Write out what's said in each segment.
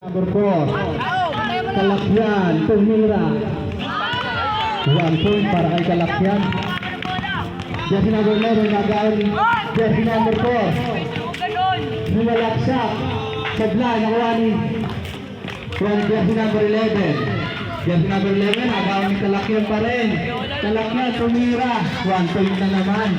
Number 4, Kalakyan, tumira. 1 point para kay Kalakyan. Jersey number 11, nagawin. Jersey number 4, Niwalaksak. Sablay, nakuha ni from jersey number 11. Jersey number 11, nagawin ni Kalakyan pa rin. Kalakyan, tumira. 1 point na naman.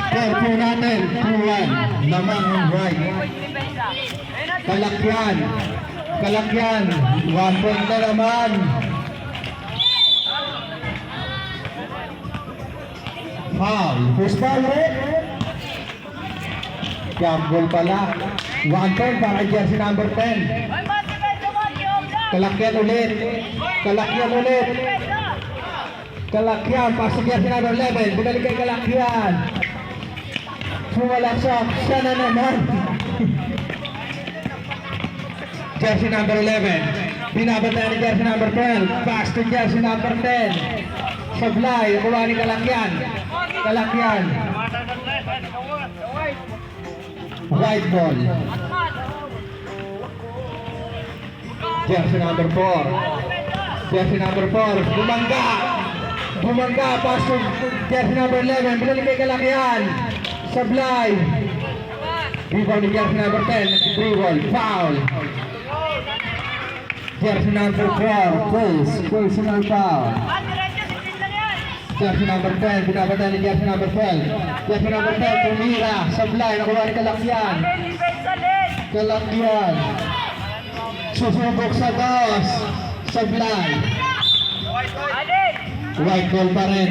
Careful natin, 2-1, lamang on right. Kalakyan, Kalakyan, 1 point na naman. Foul, first foul rin. Jump goal pala. 1 point para jersey number 10. Kalakyan ulit, Kalakyan ulit. Kalakyan, pasok jersey number 11. Binalik kay Kalakyan. Sumalaksak, siya na naman. Jersey number 11. Binabantayan ni jersey number 12. Pass to jersey number 10. Sablay, nakuha ni Kalakyan. Kalakyan. White ball. Jersey number 4. Jersey number 4. Bumangga. Bumangga, pass to jersey number 11. Binalik kay Kalakyan. Sablay. Rebound ni jersey number 10. Dribble. Foul. Jersey number 4. Close. Personal foul. Jersey number 10. Binabantayan ni jersey number 12. Jersey number 10. Tumira. Sablay. Nakuha ni Kalakyan. Kalakyan. Susubok sa dos. Sablay. White ball pa rin.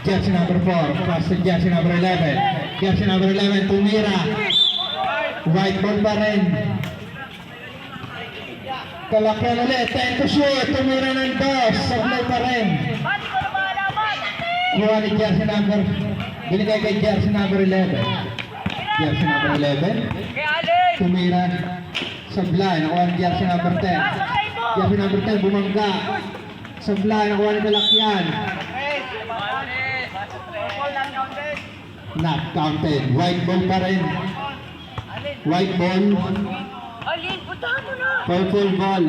Jersey number 4. Pass to jersey number 11. Jersey number 11. Tumira. White ball pa rin. Kalakyan ulit. 10 to shoot. Tumira ng dos. Sablay pa rin. Kuha ni jersey number. Binigay kay jersey number 11. Jersey number 11. Tumira. Sablay. Nakuha ni jersey number 10. Jersey number 10. Bumangga. Sablay. Nakuha ni Kalakyan. Not counted. White ball pa rin. White ball. Alin, puntahan mo na. Purple ball.